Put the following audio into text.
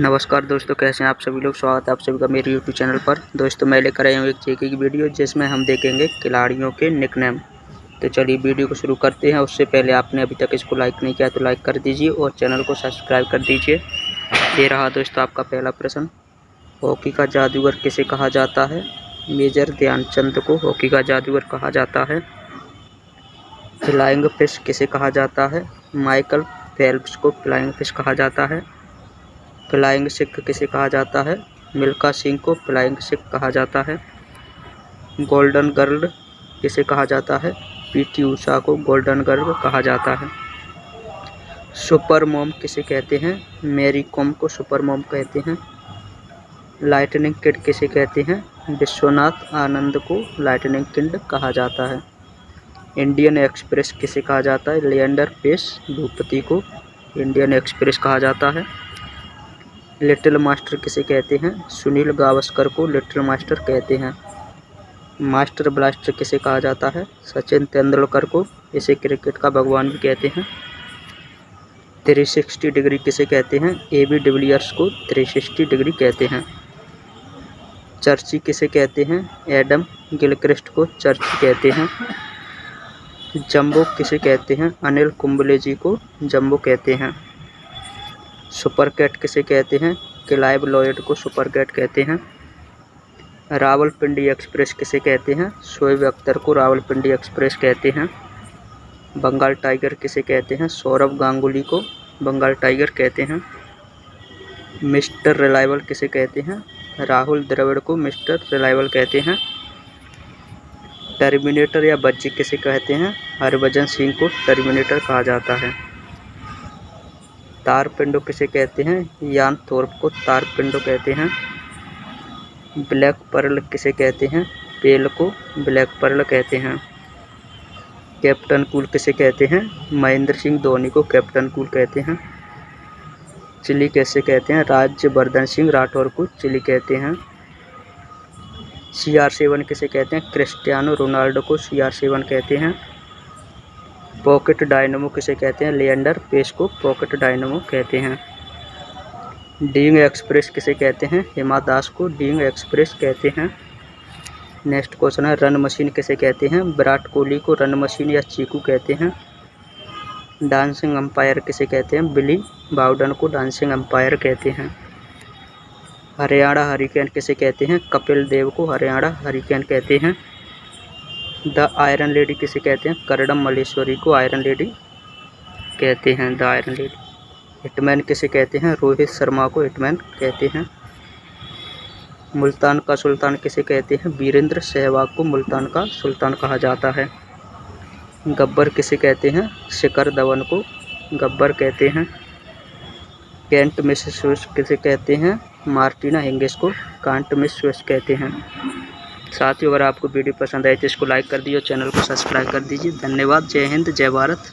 नमस्कार दोस्तों, कैसे हैं आप सभी लोग। स्वागत है आप सभी का मेरे यूट्यूब चैनल पर। दोस्तों मैं लेकर आया हूँ एक जेके की वीडियो जिसमें हम देखेंगे खिलाड़ियों के निकनेम। तो चलिए वीडियो को शुरू करते हैं। उससे पहले आपने अभी तक इसको लाइक नहीं किया तो लाइक कर दीजिए और चैनल को सब्सक्राइब कर दीजिए। ये रहा दोस्तों आपका पहला प्रश्न। हॉकी का जादूगर किसे कहा जाता है? मेजर ध्यानचंद को हॉकी का जादूगर कहा जाता है। फ्लाइंग फिश किसे कहा जाता है? माइकल फेल्प्स को फ्लाइंग फिश कहा जाता है। फ्लाइंग सिख किसे कहा जाता है? मिल्खा सिंह को फ्लाइंग सिख कहा जाता है। गोल्डन गर्ल किसे कहा जाता है? पीटी उषा को गोल्डन गर्ल कहा जाता है। सुपर मॉम किसे कहते हैं? मैरी कॉम को सुपर मॉम कहते हैं। लाइटनिंग किड किसे कहते हैं? विश्वनाथ आनंद को लाइटनिंग किड कहा जाता है। इंडियन एक्सप्रेस किसे कहा जाता है? लिएंडर पेस भूपति को इंडियन एक्सप्रेस कहा जाता है। लिटिल मास्टर किसे कहते हैं? सुनील गावस्कर को लिटिल मास्टर कहते हैं। मास्टर ब्लास्टर किसे कहा जाता है? सचिन तेंदुलकर को, इसे क्रिकेट का भगवान भी कहते हैं। 360 डिग्री किसे कहते हैं? एबी डिविलियर्स को 360 डिग्री कहते हैं। चर्ची किसे कहते हैं? एडम गिलक्रिस्ट को चर्ची कहते हैं। जंबो किसे कहते हैं? अनिल कुंबले जी को जंबो कहते हैं। सुपर कैट किसे कहते हैं? क्लाइव लॉयड को सुपर कैट कहते हैं। रावलपिंडी एक्सप्रेस किसे कहते हैं? शोएब अख्तर को रावलपिंडी एक्सप्रेस कहते हैं। बंगाल टाइगर किसे कहते हैं? सौरव गांगुली को बंगाल टाइगर कहते हैं। मिस्टर रिलायबल किसे कहते हैं? राहुल द्रविड़ को मिस्टर रिलायबल कहते हैं। टर्मिनेटर या बज्जी किसे कहते हैं? हरभजन सिंह को टर्मिनेटर कहा जाता है। तारपिंडो किसे कहते हैं? यान थोर्प को तारपिंडो कहते हैं। ब्लैक पर्ल किसे कहते हैं? पेल को ब्लैक पर्ल कहते हैं। कैप्टन कूल किसे कहते हैं? महेंद्र सिंह धोनी को कैप्टन कूल कहते हैं। चिली कैसे कहते हैं? राज्यवर्धन सिंह राठौर को चिली कहते हैं। CR7 किसे कहते हैं? क्रिस्टियानो रोनाल्डो को CR7 कहते हैं। पॉकेट डायनमो किसे कहते हैं? लिएंडर पेस को पॉकेट डायनमो कहते हैं। डीइंग एक्सप्रेस किसे कहते हैं? हिमा दास को डीइंग एक्सप्रेस कहते हैं। नेक्स्ट क्वेश्चन है, रन मशीन किसे कहते हैं? विराट कोहली को रन मशीन या चीकू कहते हैं। डांसिंग अंपायर किसे कहते हैं? बिली बाउडन को डांसिंग अंपायर कहते हैं। हरियाणा हरिकेन किसे कहते हैं? कपिल देव को हरियाणा हरिकेन कहते हैं। द आयरन लेडी किसे कहते हैं? करडम मल्लेश्वरी को आयरन लेडी कहते हैं, द आयरन लेडी। हिटमैन किसे कहते हैं? रोहित शर्मा को हिटमैन कहते हैं। मुल्तान का सुल्तान किसे कहते हैं? वीरेंद्र सहवाग को मुल्तान का सुल्तान कहा जाता है। गब्बर किसे कहते हैं? शिखर धवन को गब्बर कहते हैं। कैंट मिस स्विस किसे कहते हैं? मार्टिना हिंगिस को कांट मिस स्विस कहते हैं। साथियों, अगर आपको वीडियो पसंद आए तो इसको लाइक कर दीजिए और चैनल को सब्सक्राइब कर दीजिए। धन्यवाद। जय हिंद, जय भारत।